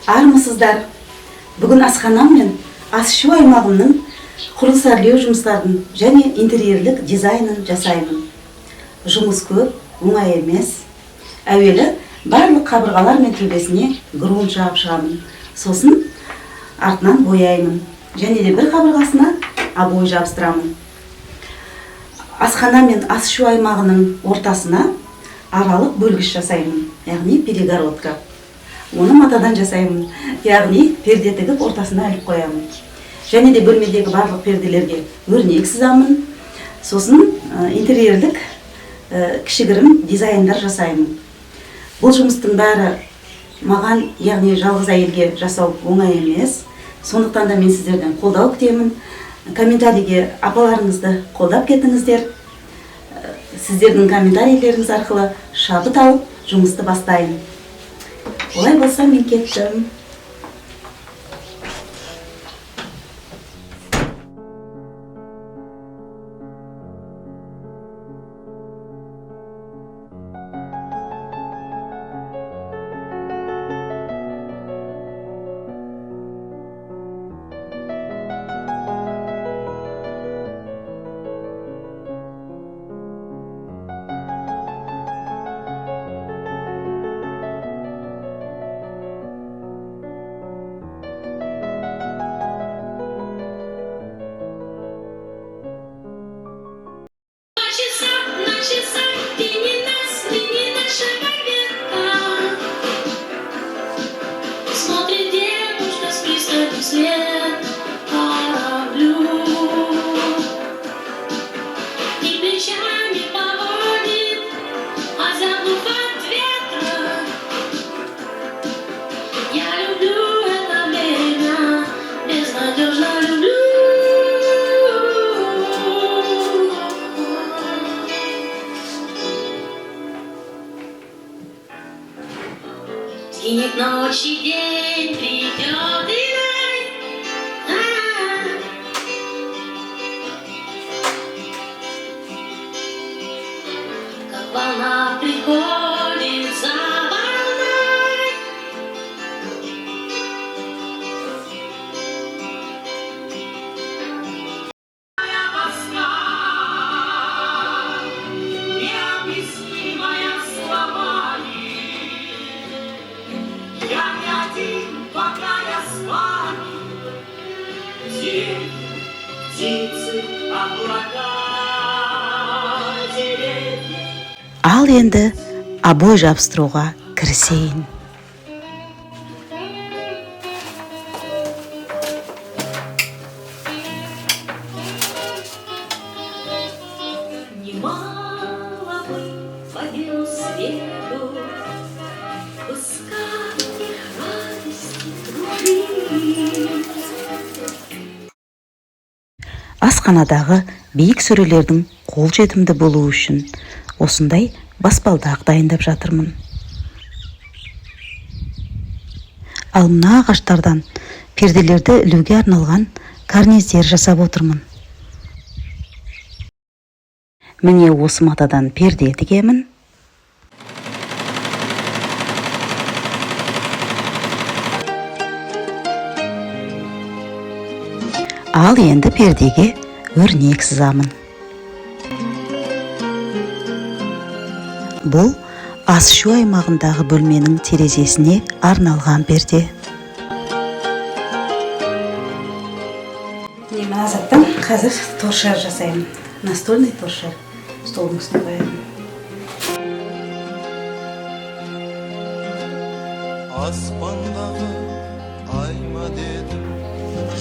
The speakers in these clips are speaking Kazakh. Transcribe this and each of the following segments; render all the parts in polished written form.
Армысыздар. Бүгін асханам мен ас ішу аймағымның құрылыс әрлеу жұмыстарын және интерьерлік дизайнын жасаймын. Жұмыс көп, оңай емес. Әуелі барлық қабырғалар мен төбесіне грунт жағып шығамын. Сосын артынан бояймын. Және де бір қабырғасына обой жабыстырамын. Асхана мен ас ішу аймағының ортасына аралық бөлгіш жасаймын, яғни перегородка. Оны матадан жасаймын, яғни перде тігіп ортасына іліп қоямын. Және де бөлмедегі барлық перделерге өрнек сызамын. Сосын интерьерлік кішігірім дизайндар жасаймын. Бұл жұмыстың бәрі маған, яғни жалғыз әйелге жасау оңай емес. Сондықтан да мен сіздерден қолдау күтемін. Комментарийге апаларыңызды қолдап кетіңіздер. Сіздердің комментарийлеріңіз арқылы шабыт алып, жұмысты бастайын. Олай болса мен кеттім. Синет ночи день придет и как волна приходит за волной. Моя тоска, необъяснимая словами. Я не один, пока я с вами. День, птицы, облака, деревья. Ал енді обой жабыстыруға кірісейін. Немало бы по белу свету пускай их радости другие. Асханадағы биік сөрелердің қол жетімді болуы үшін осындай баспалдақ дайындап жатырмын. Ал мына ағаштардан перделерді ілуге арналған карниздер жасап отырмын. Міне осы матадан перде тігемін. Ал енді пердеге өрнек сызамын. Бұл ас ішу аймағындағы бөлменің терезесіне арналған перде. Мына заттан қазір торшер жасаймын. Настольный торшер. Столдың үстіне қоямын. Аспандағы айма дедім,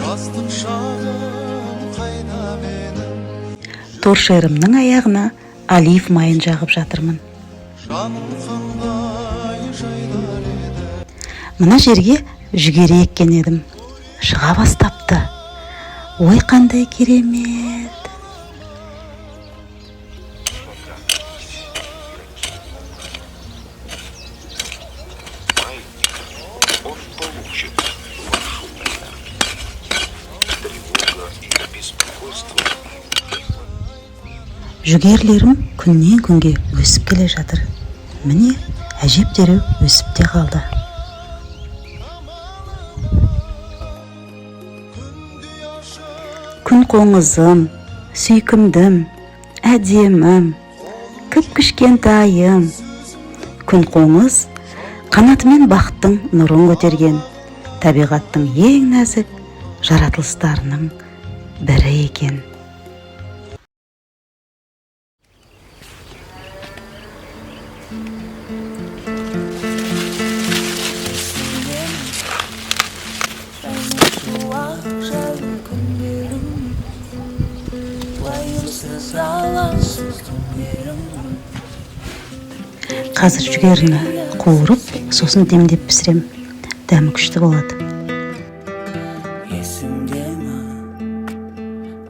жастық шағым қайда менің. Торшерімнің аяғына олив майын жағып жатырмын. Жаным қандай жайлар еді. Мына жерге жүгері еккен едім. Шыға бастапты. Ой, қандай керемет. Он получит вашу тревога и беспокойство. Жүгерлерім күннен күнге өсіп келе жатыр. Міне, әжептәуір өсіп те қалды. күн қоңызым, сүйкімдім, әдемім, кіп-кішкентайым. Күн қоңыз қанатымен бақыттың нұрын көтерген, табиғаттың ең нәзік жаратылыстарының бірі екен. Қазір жүгеріні қуырып, сосын демдеп пісірем. Дәмі күшті болады. Есіңдемі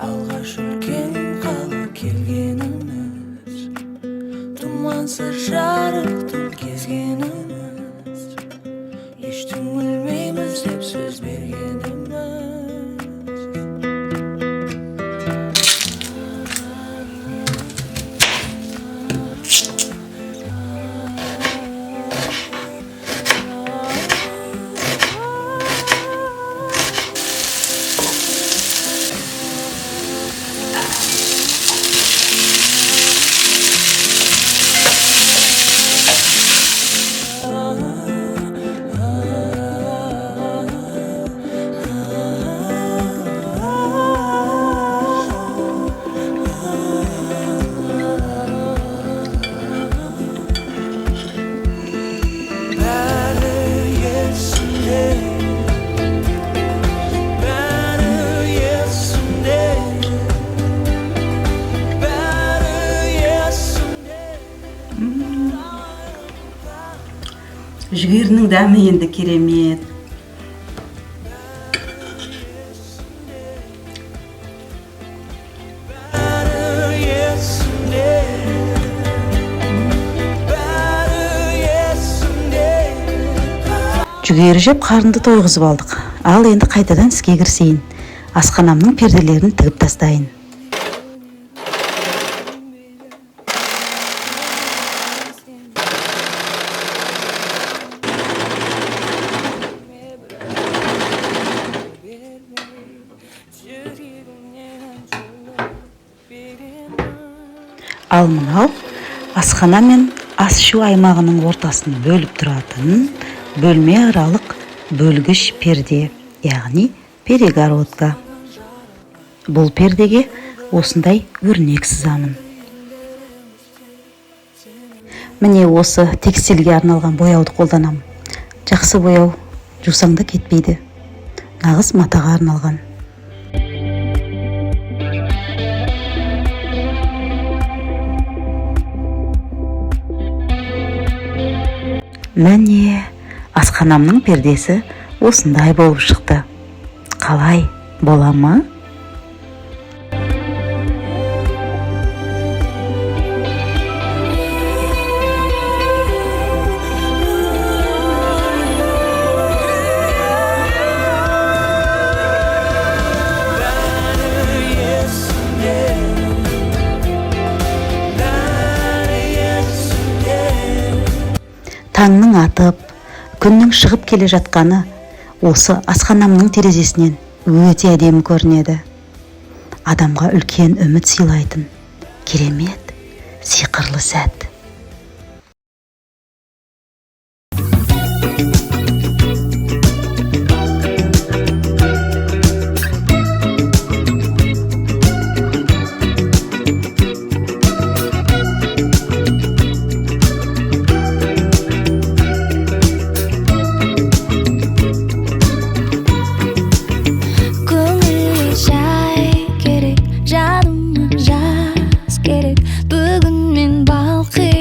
алғаш үлкен қала келгеніміз, тұмансыз жарықтың кезгеніміз, ештің өлмейміз деп сөз бергеніміз. Жүгерінің дәмі енді керемет. Жүгері жеп қарынды тойғызып алдық. Ал енді қайтадан іске кірісейін. Асханамның перделерін тігіп тастайын. Ал мынау асхана мен ас ішу аймағының ортасын бөліп тұратын бөлме аралық бөлгіш перде, яғни перегородка. Бұл пердеге осындай өрнек сызамын. Міне осы текстильге арналған бояуды қолданам. Жақсы бояу, жусаңда кетпейді. Нағыз матаға арналған. Міне, асханамның пердесі осындай болып шықты. Қалай, бола ма? Таңның атып, күннің шығып келе жатқаны осы асханамның терезесінен өте әдемі көрінеді. Адамға үлкен үміт сыйлайтын керемет, сиқырлы сәт. Бүгін мен балқи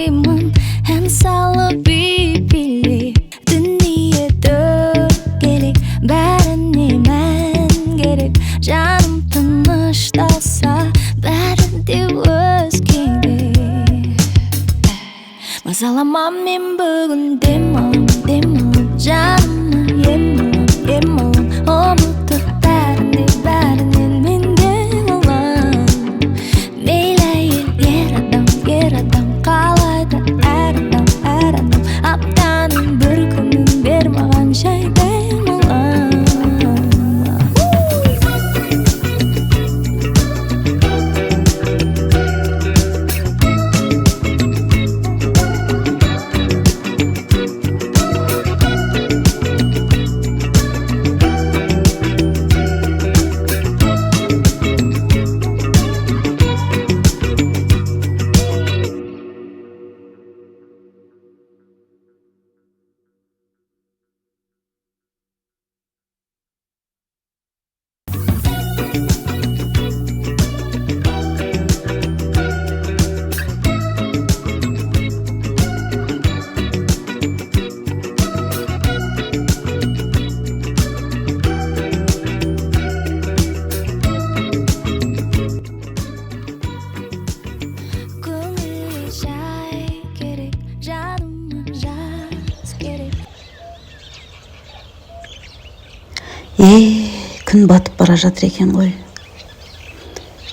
Күн батып бара жатыр екен ғой.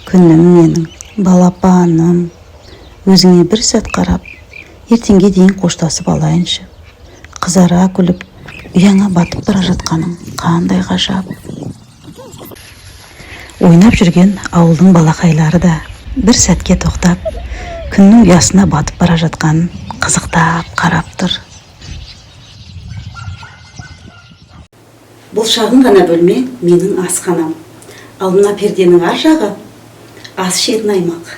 Күнім менің, балапаным, өзіңе бір сәт қарап, ертеңге дейін қоштасып алайыншы. Қызара күліп, ұяңа батып бара жатқаның қандай ғажап. Ойнап жүрген ауылдың балақайлары да бір сәтке тоқтап, күннің ұясына батып бара жатқанын қызықтап қарап тұр. Бұл шағын ғана бөлме менің асханам. Ал мына перденің ар жағы ас ішетін аймақ.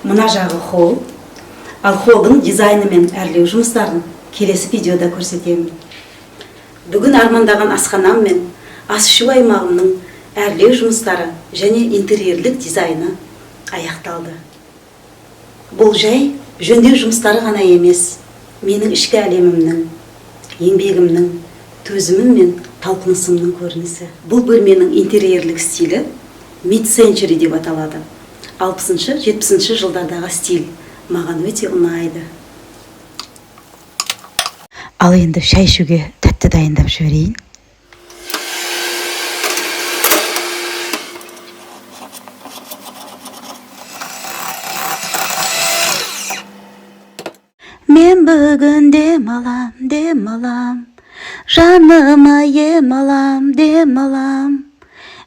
Мына жағы холл. Ал холлдың дизайны мен әрлеу жұмыстарын келесі видеода көрсетемін. Бүгін армандаған асханам мен ас ішу аймағымның әрлеу жұмыстары және интерьерлік дизайны аяқталды. Бұл жай жөндеу жұмыстары ғана емес, менің ішкі әлемімнің, еңбегімнің, төзімім мен талпынысымның көрінісі. Бұл бөлменің интерьерлік стилі mid-century деп аталады. 60-70 жылдардағы стиль маған өте ұнайды. Ал енді шай ішуге тәтті дайындап жіберейін. Мен бүгін демалам, жаныма ем алам,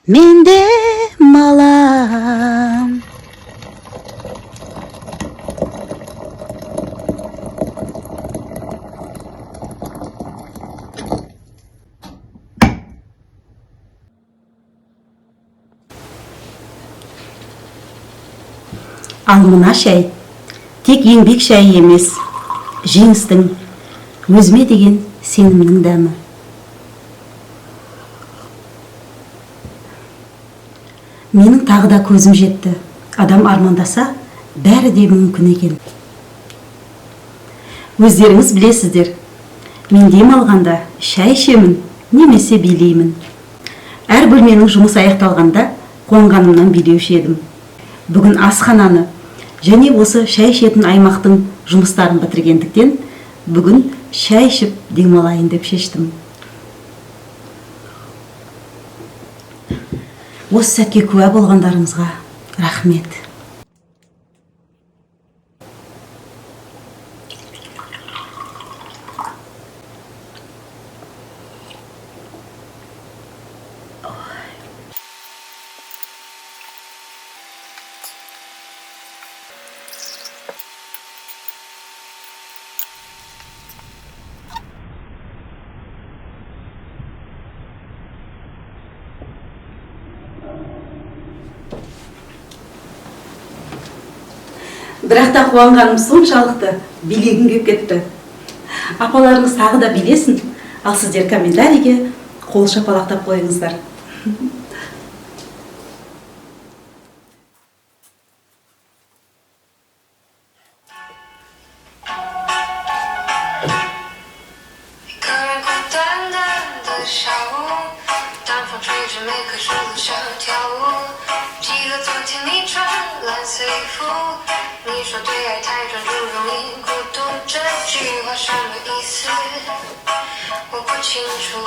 мен демалам. Ал мына шай тек еңбек шайы емес, жеңістің, өзіме деген сенімнің дәмі. Менің тағы да көзім жетті. Адам армандаса, бәрі де мүмкін екен. Өздеріңіз білесіздер, мен демалғанда шай ішемін, немесе билеймін. Әр бөлменің жұмыс аяқталғанда қонғанымнан билеуші едім. Бүгін асхананы және осы шай ішетін аймақтың жұмыстарын бітіргендіктен, бүгін шай ішіп демалайын деп шештім. Осы сәтке куә болғандарыңызға рахмет. Бірақ та қуанғаным соншалықты билегім кеп кетті. Апаларыңыз тағы да билесін, ал сіздер комментарийге қол шапалақтап қойыңыздар.你说对爱太专注，容易孤独，这句话什么意思？我不清楚。